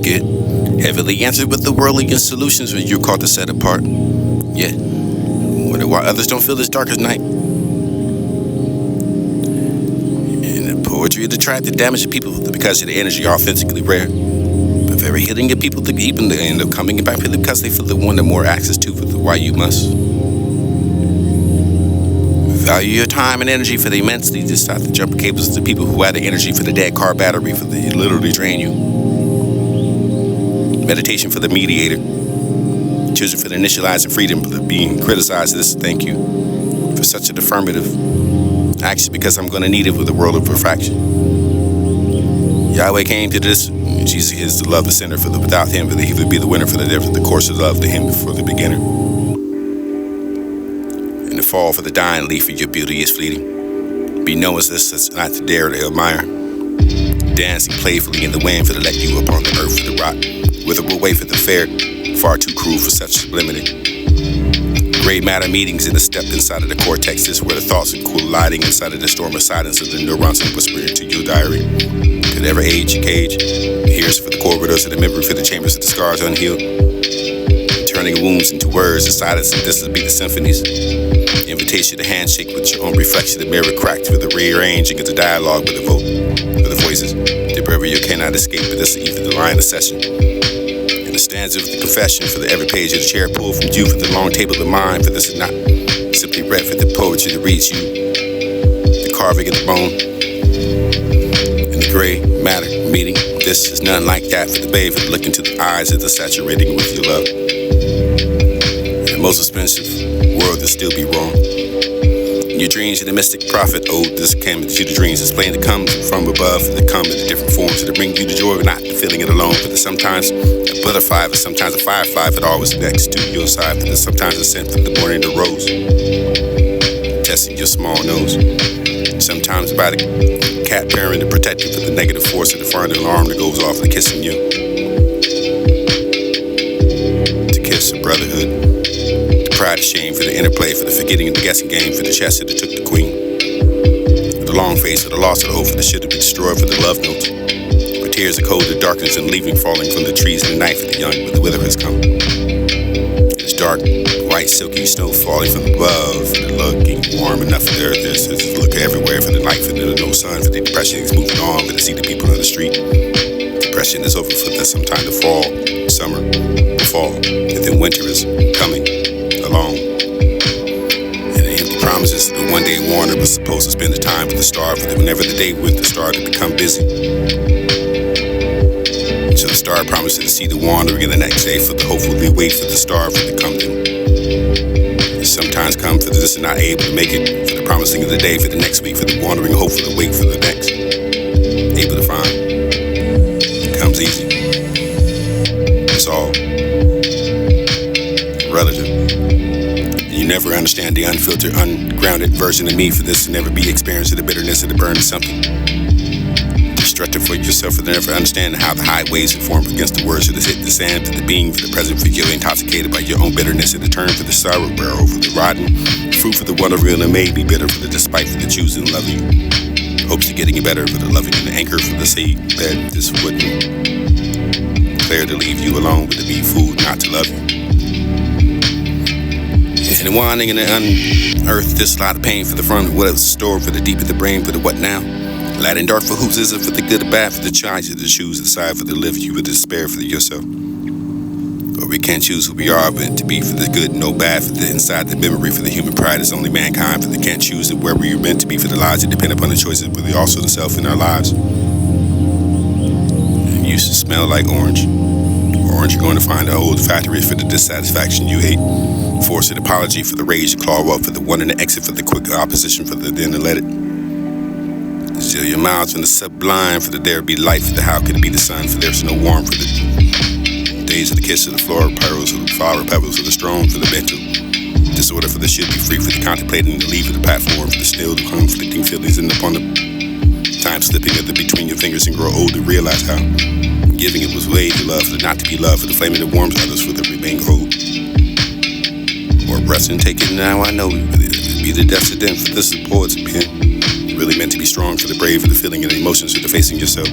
Good. Heavily answered with the worldly and solutions when you're called to set apart. Yeah. Wonder why others don't feel as dark as night. And the poetry of the tribe that damages people because of the energy are authentically rare. But very healing of people that even they end up coming back because they feel they want more access to for the why you must. Value your time and energy for the immensely decide to jump cables to people who have the energy for the dead car battery for the literally drain you. Meditation for the mediator. Choosing for the initializing freedom for the being criticized. This thank you for such an affirmative action because I'm going to need it with the world of perfection. Yahweh came to this. Jesus is the love, the sinner for the without him, for the he would be the winner for the different, the course of love to him for the beginner. And the fall for the dying leaf of your beauty is fleeting. Be known as this, it's not to dare to admire. Dancing playfully in the wind for the let you upon the earth for the rock. Witherable way for the fair, far too cruel for such sublimity. Gray matter meetings in the step inside of the cortex is where the thoughts are colliding inside of the storm of silence of the neurons and whispering to your diary. Could ever age, cage, here's for the corridors of the memory for the chambers of the scars unhealed. Turning wounds into words and silence, and this will be the symphonies. Invitation to handshake with your own reflection, the mirror cracked for the rearranging of the dialogue with the vote, with the voices. The bravery you cannot escape, but this is even the line of session. And the stanza of the confession for the every page of the chair pulled from you for the long table of mine, for this is not simply read for the poetry that reads you. The carving of the bone and the gray matter meeting. This is none like that for the babe, for the look into the eyes of the saturating with your love. And the most expensive world that still be wrong. Your dreams and the mystic prophet owed this came to the dreams explain that comes from above, that come in the different forms that bring you the joy, not the feeling it alone, but sometimes a butterfly, but sometimes a firefly, but always next to your side, but sometimes a scent from the morning the rose, testing your small nose. Sometimes by the cat parent to protect you from the negative force of the fire alarm that goes off and kissing you. To kiss a brotherhood. Pride and shame for the interplay, for the forgetting of the guessing game, for the chess that took the queen. For the long face, for the loss of the hope, for the shit to be destroyed, for the love notes. For tears of cold, the darkness and leaving falling from the trees and the night for the young, but the wither has come. It's dark, white, silky snow falling from above, for the looking warm enough for the earth. There's look everywhere for the light, for the no sun, for the depression is moving on, for to see the people on the street. Depression is over for the sometime the fall, summer, fall, and then winter is coming. Along. And the empty promises that one day Warner was supposed to spend the time with the star, but whenever the day with the star to become busy. So the star promised to see the wandering in the next day for the hopefully wait for the star for the come to. Sometimes come for this and not able to make it, for the promising of the day, for the next week, for the wandering hope for the wait for the next. Able to find. It comes easy. It's all relative. You never understand the unfiltered, ungrounded version of me for this to never be experienced the bitterness of the burn of something. Destructive for yourself for never understand how the high waves that form against the words that has hit the sand to the being for the present for you intoxicated by your own bitterness in the turn for the sorrow barrel for the rotten fruit for the one of real and made me bitter for the despite for the choosing loving hopes of getting it better for the loving and the anchor for the seed that this wouldn't declare to leave you alone but to be food not to love you. And the winding and the unearth this lot of pain for the front, what is stored for the deep of the brain, for the what now? Light and dark for whose is it, for the good or bad, for the choice to choose the side, for the live you with despair for the yourself. Or we can't choose who we are, but to be for the good, no bad, for the inside the memory, for the human pride is only mankind, for the can't choose it where we are meant to be, for the lives that depend upon the choices, but also the self in our lives. And used to smell like orange. Orange, you're going to find the old factory for the dissatisfaction you hate. Force an apology for the rage, the claw up for the one and the exit for the quick opposition for the then to let it. Seal your mouths from the sublime for the there be light for the how could it be the sun for there's no warmth for the days of the kiss of the floor, pearls of the flower pebbles of the strong for the mental disorder for the should be free for the contemplating the leave of the platform for the still the conflicting feelings and upon the time slipping of the between your fingers and grow old to realize how giving it was way to love for the not to be loved for the flame that warms others for the remain cold. Or rest and take it now I know it be the decadent for this is poets being really meant to be strong for the brave for the feeling and the emotions for the facing yourself.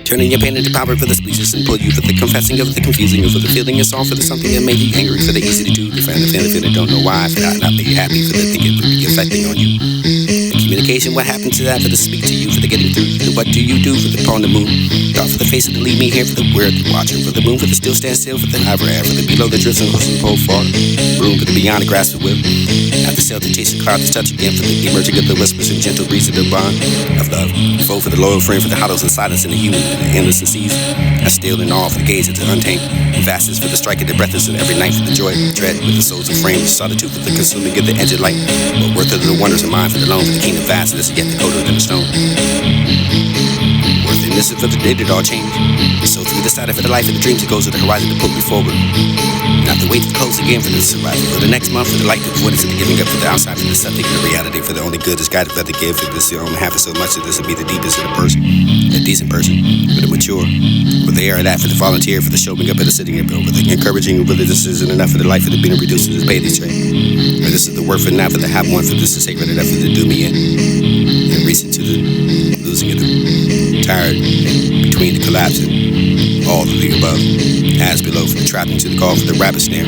Turning your pain into power for the speeches and pull you for the confessing of the confusing, or for the feeling a song for the something that made you angry, for the easy to do, to find the benefit and don't know why, for that not make you happy, for the thing it would be affecting on you. The communication, what happened to that, for the speak to you, for the getting through, for the what do you do, for the upon the moon, thought for the face of the leave me here, for the where the watcher, for the moon, for the still stand still, for the ever air, for the below the drifts and hustle pole far, room for the beyond the grasp of will, after sail to chase the cloud to touch again, for the emerging of the whispers and gentle breeze of the bond of love, foe for the loyal friend, for the hollows and silence in the human and the endless and seas. I still in awe for the gaze of the untamed, vastness for the strike of the breathless, and every night for the joy, dread with the souls of frame, the solitude for the consuming of the edge of light, but worth of the wonders of mind for the lone, for the kingdom vastness, yet the colder than the stone. Worthiness for the day that all change. So through the side of the life of the dreams, it goes to the horizon to pull me forward. Not to wait to close again for the survival, for the next month, for the light of what is in the giving up, for the outside, for the something, the reality, for the only good is guided by the give, for this only half of so much of this will be the deepest of the person, a decent person, for the mature. For the air of that, for the volunteer, for the showing up and the sitting up, for the encouraging, whether this isn't enough for the life of the being reduced to this baby tray. Or this is the worth for now, for the have one, for this is sacred enough for the do me in. And recent to the losing of the tired, between the collapse and all the above. As below, for the trapped into the call for the rabbit snare.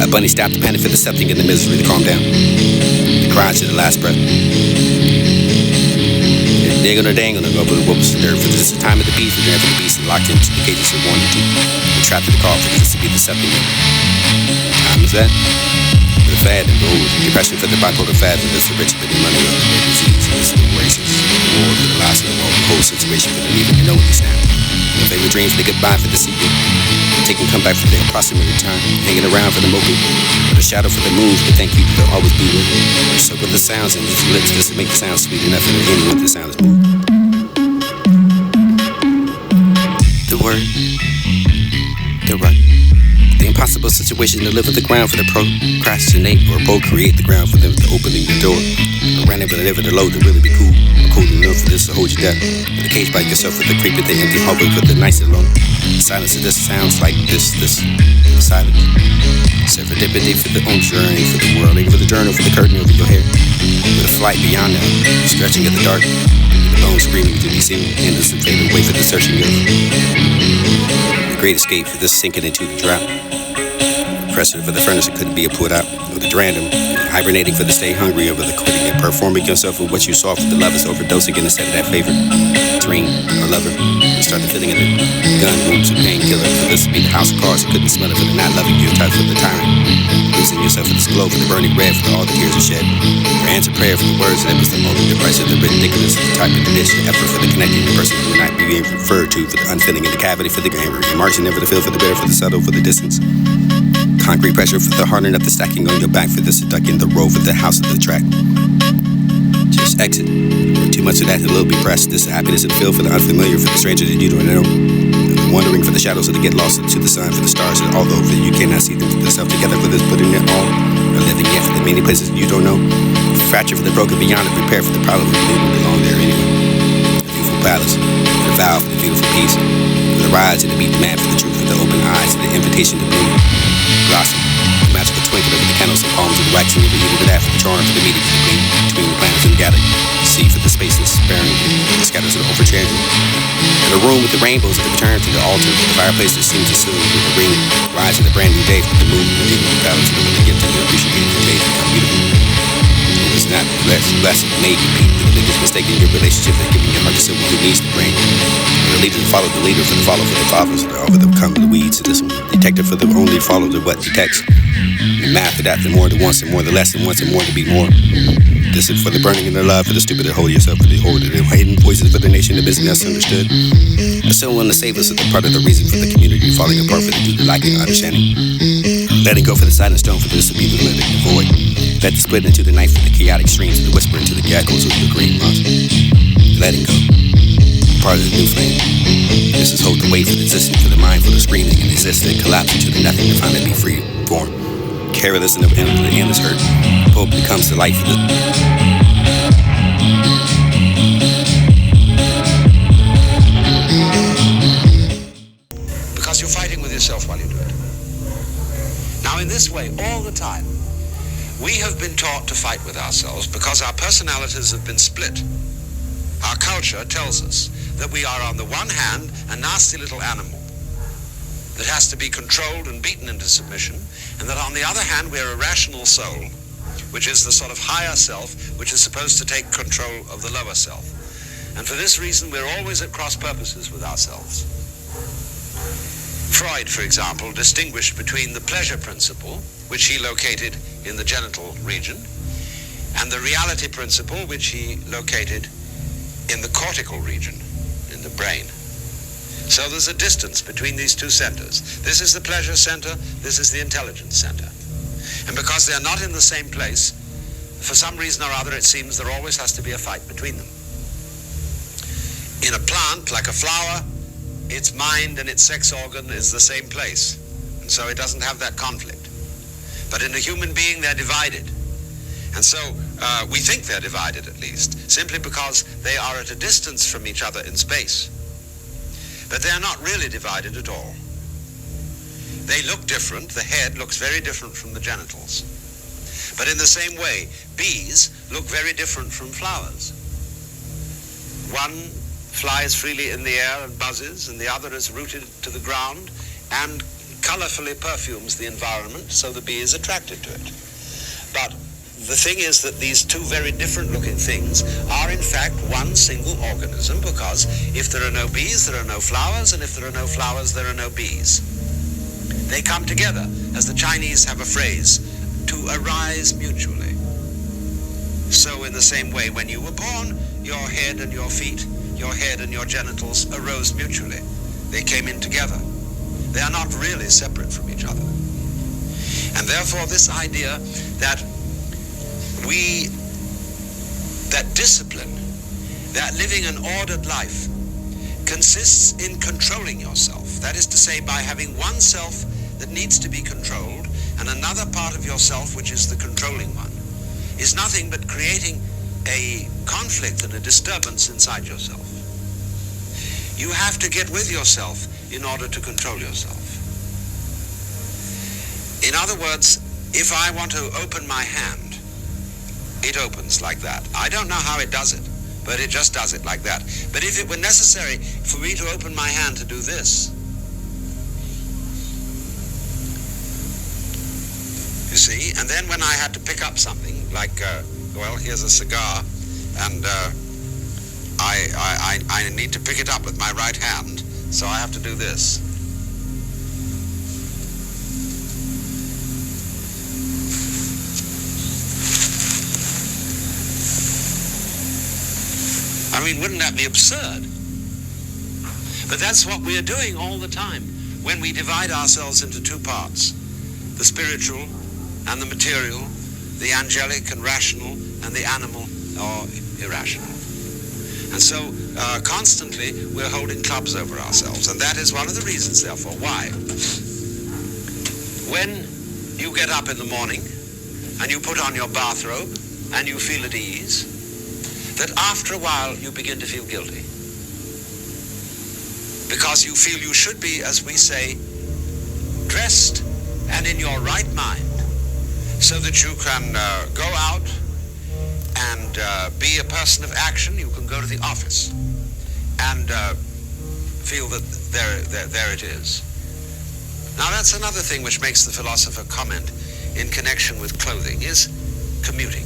A bunny stopped the panic for the something in the misery to calm down. The cries to the last breath. They're gonna dangle and go over the whoops to dirt, for this is the time of the beast, for the beast and locked into the cages of one and two. The trap to the call for this to be the something. Time is that? For the fad and gold, depression for the bipolar fad, for this the rich for the money of the disease, for this the races, the war for the last of the whole situation for the leaving and knowing this now. The favorite dreams, the goodbye for the secret. Taking comeback for the approximate time, hanging around for the moping, for the shadow for the moon, for the thank you for the always be with. So with the sounds and these lips just to make the sound sweet enough for the end with the sound is moved. The word, the right, the impossible situation to live with the ground for the procrastinate or procreate the ground for them to opening the door. Around it, but never the load to really be cool. Cool enough for this to hold you down. In the cage by yourself with the creep at the empty hallway with the nice alone. The silence of this sounds like this silence. Serendipity for the own journey, for the world, for the journal, for the curtain over your hair. With a flight beyond that, stretching in the dark, the bones screaming to be seen, endless and fading away for the searching of the great escape for this sinking into the drought. Pressure for the furnace that couldn't be put out, or the random, hibernating for the stay hungry over the quitting and performing yourself with what you saw for the lovers overdosing instead of that favorite dream or lover. You start the feeling of the gun wounds and painkiller. For this to be the house of cards, you couldn't smell it for the not loving you, type for the tyrant. Losing yourself for this glow, for the burning red, for all the tears you shed. For answer prayer for the words that was the only depression, the ridiculous, the type of the dish, the effort for the connecting the person who would not be being referred to, for the unfilling in the cavity, for the angry, marching never to feel for the bitter, for the subtle, for the distance. Concrete pressure for the hardening up the stacking on your back, for the seducting the road, for the house of the track. Just exit. Too much of that, a little be pressed. This happiness and feel for the unfamiliar, for the stranger that you don't know. Wandering for the shadows of the get lost into the sun, for the stars, and although for you cannot see them, for the self together, for this putting it all, or living yet for the many places you don't know. Fracture for the broken beyond it, prepare for the problem of believing belong there anyway. The beautiful palace, for the vow for the beautiful peace, for the rise and the meet the man for the truth, for the open eyes, and the invitation to bloom. Blossom, the magical twinkle over the candles and palms of the waxing of the eating for that, for the charm, for the meeting between the planets and the galaxy. See for the spaceless, sparing, the scatters of the overcharging. In a room with the rainbows that return to the altar, for the fireplace that seems to soothe with the ring. Rise of the brand new day, for the moon, the deep of the balance, and the gift of the appreciating the days become beautiful. It was not blessed, made you be the biggest mistake in your relationship that giving your heart to someone who needs to bring. The leader to follow the leader, for the follow for the fathers, over the come the weeds. This one, detective for the only follow the what detects. The math for that, the more the once and more the less, and once and more to be more. This is for the burning and the love, for the stupid to hold yourself, for the order, the hidden voices for the nation, the business understood. And someone to save us is the part of the reason for the community falling apart, for the due to lacking understanding. Letting go for the silent stone, for this to be the living the void. Let the split into the night for the chaotic streams, for the whisper into the echoes of the great monster. Letting go. Part of the new flame. This is hold the weight for the existence, for the mind for the screaming and existing, collapse into the nothing to finally be free born. Careless and the endless hurt. Hope becomes the light for the because you're fighting with yourself while you do it. Now in this way, all the time, we have been taught to fight with ourselves because our personalities have been split. Our culture tells us that we are on the one hand a nasty little animal that has to be controlled and beaten into submission, and that on the other hand we're a rational soul, which is the sort of higher self which is supposed to take control of the lower self. And for this reason we're always at cross purposes with ourselves. Freud, for example, distinguished between the pleasure principle, which he located in the genital region, and the reality principle, which he located in the cortical region, in the brain. So there's a distance between these two centers. This is the pleasure center, this is the intelligence center. And because they're not in the same place, for some reason or other, it seems there always has to be a fight between them. In a plant, like a flower, its mind and its sex organ is the same place, and so it doesn't have that conflict. But in a human being, they're divided. And so we think they're divided, at least, simply because they are at a distance from each other in space. But they're not really divided at all. They look different. The head looks very different from the genitals. But in the same way, bees look very different from flowers. One flies freely in the air and buzzes, and the other is rooted to the ground and colorfully perfumes the environment, so the bee is attracted to it. But the thing is that these two very different looking things are in fact one single organism, because if there are no bees, there are no flowers, and if there are no flowers, there are no bees. They come together, as the Chinese have a phrase, to arise mutually. So in the same way, when you were born, your head and your feet, your head and your genitals arose mutually. They came in together. They are not really separate from each other. And therefore this idea that that discipline, that living an ordered life, consists in controlling yourself. That is to say, by having one self that needs to be controlled and another part of yourself which is the controlling one, is nothing but creating a conflict and a disturbance inside yourself. You have to get with yourself in order to control yourself. In other words, if I want to open my hand, it opens like that. I don't know how it does it, but it just does it like that. But if it were necessary for me to open my hand to do this, you see, and then when I had to pick up something, like, well, here's a cigar, and I need to pick it up with my right hand, so I have to do this. I mean, wouldn't that be absurd? But that's what we are doing all the time when we divide ourselves into two parts, the spiritual and the material, the angelic and rational, and the animal or irrational. And so constantly we're holding clubs over ourselves, and that is one of the reasons, therefore, why when you get up in the morning and you put on your bathrobe and you feel at ease, that after a while you begin to feel guilty. Because you feel you should be, as we say, dressed and in your right mind, so that you can go out and be a person of action. You can go to the office and feel that there it is. Now that's another thing which makes the philosopher comment in connection with clothing, is commuting.